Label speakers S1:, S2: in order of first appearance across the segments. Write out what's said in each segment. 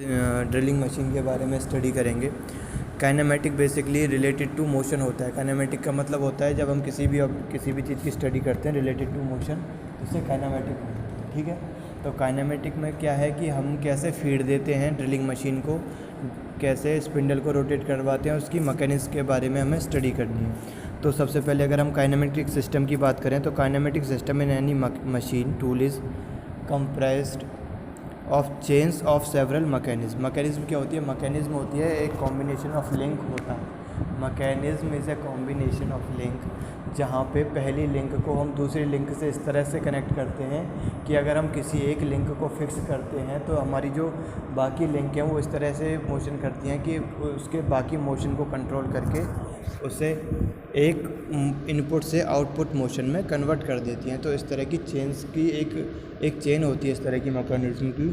S1: Drilling machine के बारे में स्टडी करेंगे। Kinematic basically related to motion होता है। काइनेमेटिक का मतलब होता है जब हम किसी भी चीज़ की स्टडी करते हैं रिलेटेड टू मोशन, उससे काइनेमेटिक होता है। ठीक है, तो काइनेमेटिक में क्या है कि हम कैसे फीड देते हैं ड्रिलिंग मशीन को, कैसे स्पिंडल को रोटेट करवाते हैं, उसकी मैकेनिक्स के बारे में हमें स्टडी करनी है। तो सबसे पहले अगर हम काइनेमेटिक सिस्टम की बात करें तो kinematic system in any machine tool is comprised of chains of several mechanism. Mechanism क्या होती है? मैकेनिज्म होती है एक कॉम्बिनेशन ऑफ लिंक होता है। Mechanism is a combination of link, जहाँ पे पहली लिंक को हम दूसरी लिंक से इस तरह से कनेक्ट करते हैं कि अगर हम किसी एक लिंक को फिक्स करते हैं तो हमारी जो बाकी लिंक हैं वो इस तरह से मोशन करती हैं कि उसके बाकी मोशन को कंट्रोल करके उसे एक इनपुट से आउटपुट मोशन में कन्वर्ट कर देती हैं। तो इस तरह की चेन्स की एक चेन होती है इस तरह की मैकेनिज्म की,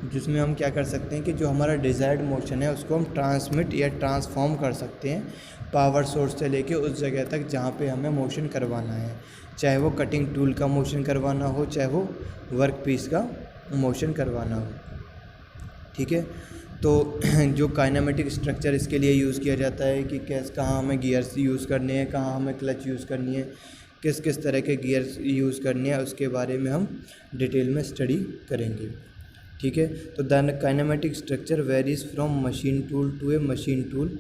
S1: जिसमें हम क्या कर सकते हैं कि जो हमारा डिज़ायर्ड मोशन है उसको हम ट्रांसमिट या ट्रांसफॉर्म कर सकते हैं पावर सोर्स से लेके उस जगह तक जहाँ पे हमें मोशन करवाना है, चाहे वो कटिंग टूल का मोशन करवाना हो, चाहे वो वर्क पीस का मोशन करवाना हो। ठीक है, तो जो काइनेमेटिक स्ट्रक्चर इसके लिए यूज़ किया जाता है कि कहाँ हमें गियर्स यूज़ करने हैं, कहाँ हमें क्लच यूज़ करनी है, किस किस तरह के गियर्स यूज़ करने हैं, उसके बारे में हम डिटेल में स्टडी करेंगे। ठीक है, तो the kinematic structure varies from machine tool to a machine tool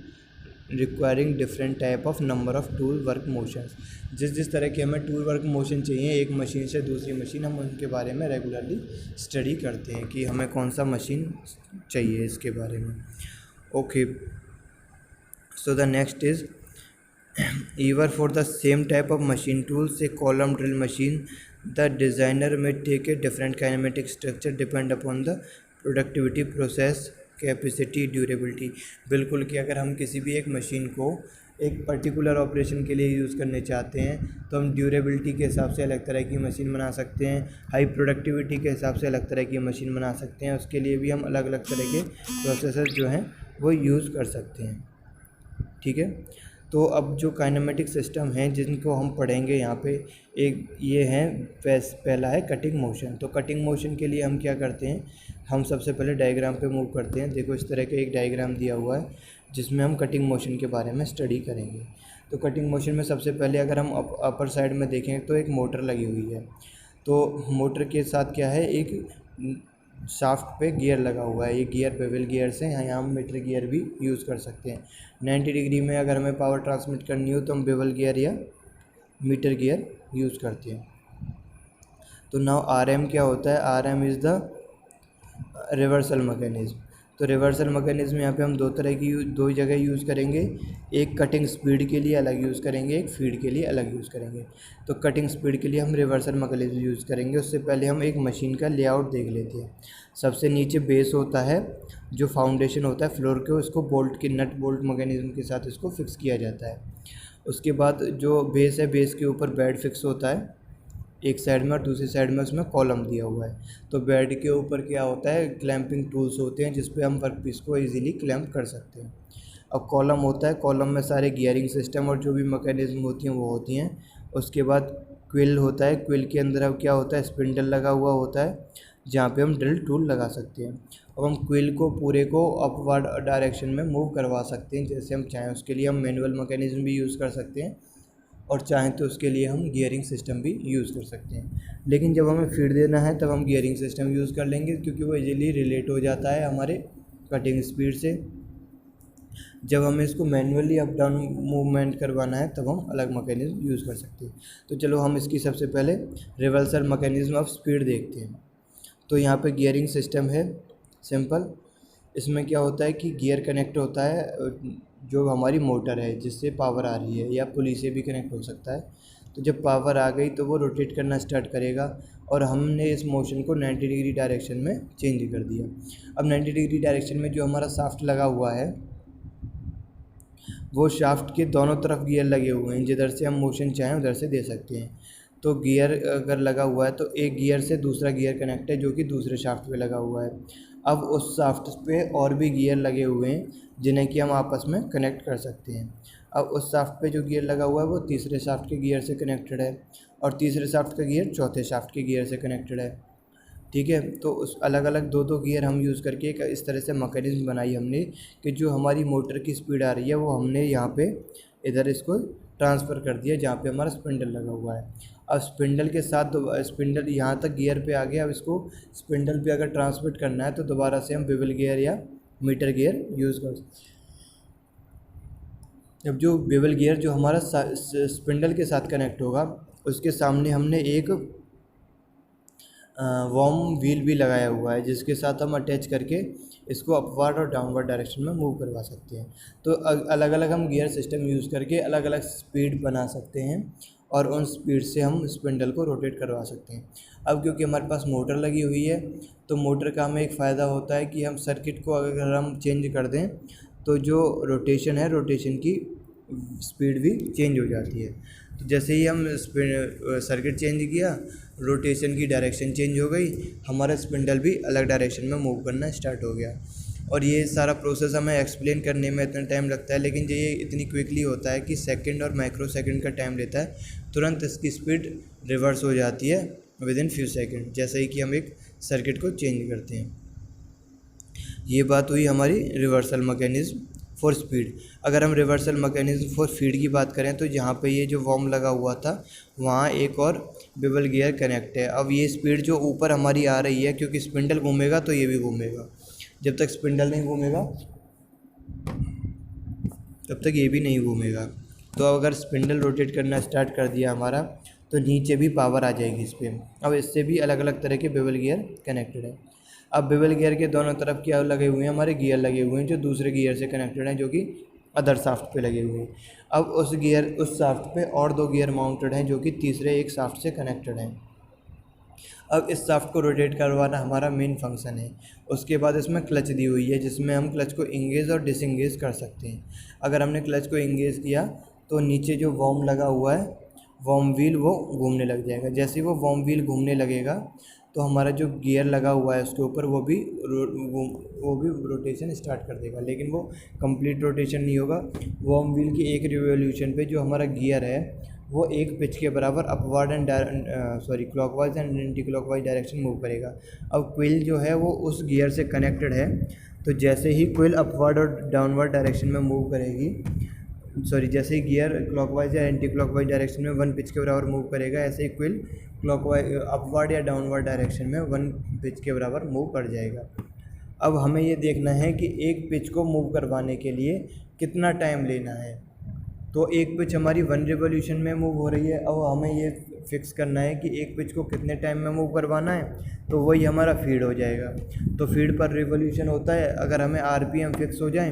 S1: requiring different type of number of tool work motions. जिस तरह के हमें टूल वर्क मोशन चाहिए एक मशीन से दूसरी मशीन, हम उनके बारे में रेगुलरली स्टडी करते हैं कि हमें कौन सा मशीन चाहिए इसके बारे में। Okay, so the next is either for the same type of machine tools, a column drill machine, the designer may take a different kinematic structure depend upon the productivity, process capacity, durability. बिल्कुल कि अगर हम किसी भी एक machine को एक particular operation के लिए यूज़ करने चाहते हैं तो हम ड्यूरेबिलिटी के हिसाब से अलग तरह की मशीन बना सकते हैं, हाई प्रोडक्टिविटी के हिसाब से अलग तरह की मशीन बना सकते हैं। उसके लिए भी हम अलग अलग तरह के प्रोसेसर जो हैं वो यूज़ कर सकते हैं। ठीक है, तो अब जो काइनेमेटिक सिस्टम हैं जिनको हम पढ़ेंगे यहाँ पे, एक ये हैं पहला है कटिंग मोशन। तो कटिंग मोशन के लिए हम क्या करते हैं, हम सबसे पहले डायग्राम पे मूव करते हैं। देखो इस तरह का एक डायग्राम दिया हुआ है जिसमें हम कटिंग मोशन के बारे में स्टडी करेंगे। तो कटिंग मोशन में सबसे पहले अगर हम अपर साइड में देखें तो एक मोटर लगी हुई है। तो मोटर के साथ क्या है, एक शाफ्ट पे गियर लगा हुआ है। ये गियर बेवल गियर से यहाँ हम मीटर गियर भी यूज़ कर सकते हैं। 90 डिग्री में अगर हमें पावर ट्रांसमिट करनी हो तो हम बेवल गियर या मीटर गियर यूज़ करते हैं। तो नाउ आरएम क्या होता है? RM is the reversal mechanism. तो रिवर्सल मैकेनिज्म यहाँ पे हम दो जगह यूज़ करेंगे, एक कटिंग स्पीड के लिए अलग यूज़ करेंगे, एक फीड के लिए अलग यूज़ करेंगे। तो कटिंग स्पीड के लिए हम रिवर्सल मैकेनिज्म यूज़ करेंगे। उससे पहले हम एक मशीन का लेआउट देख लेते हैं। सबसे नीचे बेस होता है, जो फाउंडेशन होता है फ्लोर के, उसको बोल्ट के नट बोल्ट मैकेनिज्म के साथ इसको फिक्स किया जाता है। उसके बाद जो बेस है, बेस के ऊपर बेड फिक्स होता है एक साइड में, और दूसरी साइड में उसमें कॉलम दिया हुआ है। तो बेड के ऊपर क्या होता है, क्लैंपिंग टूल्स होते हैं जिस पे हम वर्क पीस को इजीली क्लैंप कर सकते हैं। अब कॉलम होता है, कॉलम में सारे गियरिंग सिस्टम और जो भी मैकेनिज्म होती हैं वो होती हैं। उसके बाद क्विल होता है, क्विल के अंदर अब क्या होता है, स्पिंडल लगा हुआ होता है जहाँ पे हम ड्रिल टूल लगा सकते हैं। अब हम क्विल को पूरे को अपवर्ड डायरेक्शन में मूव करवा सकते हैं जैसे हम चाहें। उसके लिए हम मैनुअल मैकेनिज्म भी यूज़ कर सकते हैं और चाहें तो उसके लिए हम गियरिंग सिस्टम भी यूज़ कर सकते हैं। लेकिन जब हमें फीड देना है तब हम गियरिंग सिस्टम यूज़ कर लेंगे क्योंकि वो इजीली रिलेट हो जाता है हमारे कटिंग स्पीड से। जब हमें इसको मैनुअली अप डाउन मूवमेंट करवाना है तब हम अलग मैकेनिज्म यूज़ कर सकते हैं। तो चलो हम इसकी सबसे पहले रिवर्सल मैकेनिज्म ऑफ स्पीड देखते हैं। तो यहाँ पे गियरिंग सिस्टम है सिंपल। इसमें क्या होता है कि गियर कनेक्ट होता है जो हमारी मोटर है जिससे पावर आ रही है, या पुली से भी कनेक्ट हो सकता है। तो जब पावर आ गई तो वो रोटेट करना स्टार्ट करेगा और हमने इस मोशन को 90 डिग्री डायरेक्शन में चेंज कर दिया। अब 90 डिग्री डायरेक्शन में जो हमारा शाफ्ट लगा हुआ है वो शाफ्ट के दोनों तरफ गियर लगे हुए हैं, जिधर से हम मोशन चाहें उधर से दे सकते हैं। तो गियर अगर लगा हुआ है तो एक गियर से दूसरा गियर कनेक्ट है जो कि दूसरे शाफ्ट पे लगा हुआ है। अब उस शाफ्ट पे और भी गियर लगे हुए हैं जिन्हें कि हम आपस में कनेक्ट कर सकते हैं। अब उस शाफ्ट पे जो गियर लगा हुआ है वो तीसरे शाफ्ट के गियर से कनेक्टेड है और तीसरे शाफ्ट का गियर चौथे शाफ्ट के गियर से कनेक्टेड है। ठीक है। तो उस अलग अलग दो दो गियर हम यूज़ करके एक इस तरह से मैकेनिज्म बनाई हमने कि जो हमारी मोटर की स्पीड आ रही है वो हमने यहाँ पे इधर इसको ट्रांसफ़र कर दिया जहाँ पे हमारा स्पिंडल लगा हुआ है। अब स्पिंडल के साथ स्पिंडल यहाँ तक गियर पे आ गया, अब इसको स्पिंडल पे अगर ट्रांसमिट करना है तो दोबारा से हम बेवल गियर या मीटर गियर यूज़ कर सकते हैं। अब जो बेवल गियर जो हमारा स्पिंडल के साथ कनेक्ट होगा उसके सामने हमने एक वॉर्म व्हील भी लगाया हुआ है जिसके साथ हम अटैच करके इसको अपवर्ड और डाउनवर्ड डायरेक्शन में मूव करवा सकते हैं। तो अलग अलग हम गियर सिस्टम यूज़ करके अलग अलग स्पीड बना सकते हैं और उन स्पीड से हम स्पिंडल को रोटेट करवा सकते हैं। अब क्योंकि हमारे पास मोटर लगी हुई है तो मोटर का हमें एक फ़ायदा होता है कि हम सर्किट को अगर हम चेंज कर दें तो जो रोटेशन है रोटेशन की स्पीड भी चेंज हो जाती है। तो जैसे ही हम सर्किट चेंज किया, रोटेशन की डायरेक्शन चेंज हो गई, हमारा स्पिंडल भी अलग डायरेक्शन में मूव करना स्टार्ट हो गया। और ये सारा प्रोसेस हमें एक्सप्लेन करने में इतना टाइम लगता है, लेकिन ये इतनी क्विकली होता है कि सेकंड और माइक्रो सेकंड का टाइम लेता है। तुरंत इसकी स्पीड रिवर्स हो जाती है विद इन फ्यू सेकंड, जैसे ही कि हम एक सर्किट को चेंज करते हैं। ये बात हुई हमारी रिवर्सल मैकेनिज़्म फॉर स्पीड। अगर हम रिवर्सल मैकेनिज़्म फॉर फीड की बात करें तो जहाँ पे ये जो वॉर्म लगा हुआ था वहाँ एक और बेवल गियर कनेक्ट है। अब ये स्पीड जो ऊपर हमारी आ रही है, क्योंकि स्पिंडल घूमेगा तो ये भी घूमेगा, जब तक स्पिंडल नहीं घूमेगा तब तक ये भी नहीं घूमेगा। तो अगर स्पिंडल रोटेट करना स्टार्ट कर दिया हमारा तो नीचे भी पावर आ जाएगी इस पर। अब इससे भी अलग अलग तरह के बेवल गियर कनेक्टेड है। अब बेवल गियर के दोनों तरफ क्या लगे हुए हैं, हमारे गियर लगे हुए हैं जो दूसरे गियर से कनेक्टेड हैं, जो कि अदर शाफ्ट पे लगे हुए हैं। अब उस शाफ्ट पे और दो गियर माउंटेड हैं जो कि तीसरे एक शाफ्ट से कनेक्टेड हैं। अब इस शाफ्ट को रोटेट करवाना हमारा मेन फंक्शन है। उसके बाद इसमें क्लच दी हुई है जिसमें हम क्लच को इंगेज और डिसंगेज कर सकते हैं। अगर हमने क्लच को इंगेज किया तो नीचे जो वॉर्म लगा हुआ है, वॉर्म व्हील, वो घूमने लग जाएगा। जैसे ही वो वॉर्म व्हील घूमने लगेगा तो हमारा जो गियर लगा हुआ है उसके ऊपर वो भी रोटेशन स्टार्ट कर देगा, लेकिन वो कंप्लीट रोटेशन नहीं होगा। वॉर्म व्हील की एक रिवोल्यूशन पे जो हमारा गियर है वो एक पिच के बराबर upward and clockwise and anti clockwise direction move करेगा। अब क्विल जो है वो उस गियर से कनेक्टेड है, तो जैसे ही क्विल अपवर्ड और डाउनवर्ड डायरेक्शन में मूव करेगी, जैसे ही गियर क्लॉकवाइज या एंटी क्लॉकवाइज डायरेक्शन में 1 पिच के बराबर मूव करेगा, ऐसे ही क्विल क्लॉकवाइज अपवर्ड या डाउनवर्ड डायरेक्शन में 1 पिच के बराबर मूव कर जाएगा। अब हमें ये देखना है कि एक पिच को मूव करवाने के लिए कितना टाइम लेना है। तो एक पिच हमारी 1 रिवोल्यूशन में मूव हो रही है। अब हमें ये फिक्स करना है कि एक पिच को कितने टाइम में मूव करवाना है, तो वही हमारा फीड हो जाएगा। तो फीड पर रिवोल्यूशन होता है, अगर हमें आरपीएम फिक्स हो जाए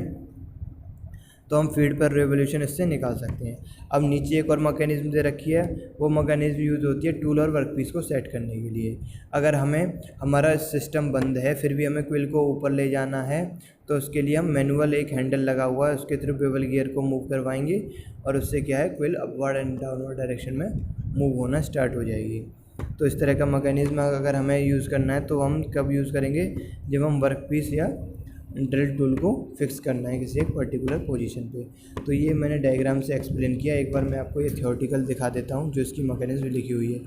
S1: तो हम फीड पर रिवोल्यूशन इससे निकाल सकते हैं। अब नीचे एक और मैकेनिज्म दे रखी है, वो मैकेनिज्म यूज़ होती है टूल और वर्कपीस को सेट करने के लिए। अगर हमारा सिस्टम बंद है फिर भी हमें क्विल को ऊपर ले जाना है तो उसके लिए हम मैनुअल एक हैंडल लगा हुआ है उसके थ्रू बेवल गियर को मूव करवाएंगे और उससे क्या है, quill upward and downward direction में मूव होना स्टार्ट हो जाएगी। तो इस तरह का मैकेनिज्म अगर हमें यूज़ करना है तो हम कब यूज़ करेंगे, जब हम वर्कपीस या ड्रिल टूल को फिक्स करना है किसी एक पर्टिकुलर पोजीशन पे। तो ये मैंने डायग्राम से एक्सप्लेन किया। एक बार मैं आपको ये थ्योरेटिकल दिखा देता हूँ जो इसकी मैकेनिज्म लिखी हुई है।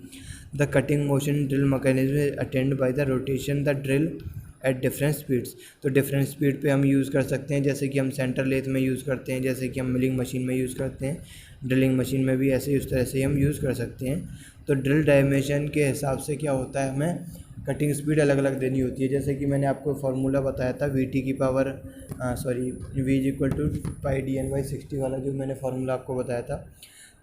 S1: The cutting motion drill mechanism attend by the rotation the drill at different speeds. तो डिफरेंट स्पीड पे हम यूज़ कर सकते हैं, जैसे कि हम सेंटर लेथ में यूज़ करते हैं, जैसे कि हम मिलिंग मशीन में यूज़ करते हैं, ड्रिलिंग मशीन में भी ऐसे ही उस तरह से हम यूज़ कर सकते हैं। तो ड्रिल डायमेंशन के हिसाब से क्या होता है, हमें कटिंग स्पीड अलग अलग देनी होती है। जैसे कि मैंने आपको फार्मूला बताया था V is equal to pi DN/60 वाला जो मैंने फार्मूला आपको बताया था।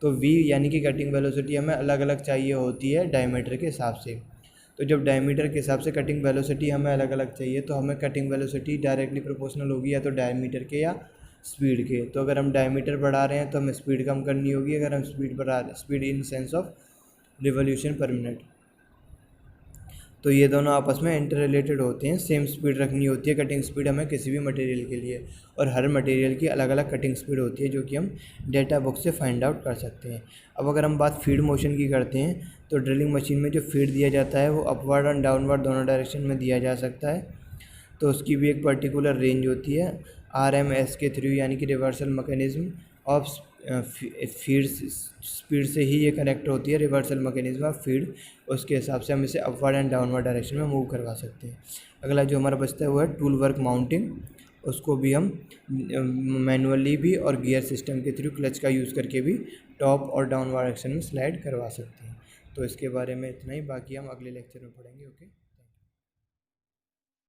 S1: तो V यानी कि कटिंग वेलोसिटी हमें अलग अलग चाहिए होती है डायमीटर के हिसाब से। तो जब डायमीटर के हिसाब से कटिंग वेलोसिटी हमें अलग अलग चाहिए तो हमें कटिंग वेलोसिटी डायरेक्टली प्रोपोर्शनल होगी या तो डायमीटर के या स्पीड के। तो अगर हम डायमीटर बढ़ा रहे हैं तो हमें स्पीड कम करनी होगी, अगर हम speed in sense of revolution per minute. तो ये दोनों आपस में इंटर रिलेटेड होते हैं, सेम स्पीड रखनी होती है कटिंग स्पीड हमें किसी भी मटेरियल के लिए, और हर मटेरियल की अलग अलग कटिंग स्पीड होती है जो कि हम डेटा बुक से फाइंड आउट कर सकते हैं। अब अगर हम बात फीड मोशन की करते हैं तो ड्रिलिंग मशीन में जो फीड दिया जाता है वो अपवर्ड और डाउनवर्ड दोनों डायरेक्शन में दिया जा सकता है। तो उसकी भी एक पर्टिकुलर रेंज होती है RMS के थ्रू, यानी कि reversal mechanism of feed speed से ही ये कनेक्ट होती है, रिवर्सल मैकेनिज्म ऑफ फीड, उसके हिसाब से हम इसे अपवर्ड एंड डाउनवर्ड डायरेक्शन में मूव करवा सकते हैं। अगला जो हमारा बचता है वो है टूल वर्क माउंटिंग, उसको भी हम मैनुअली भी और गियर सिस्टम के थ्रू क्लच का यूज़ करके भी टॉप और डाउनवर्ड डायरेक्शन में स्लाइड करवा सकते हैं। तो इसके बारे में इतना ही, बाकी हम अगले लेक्चर में पढ़ेंगे। ओके।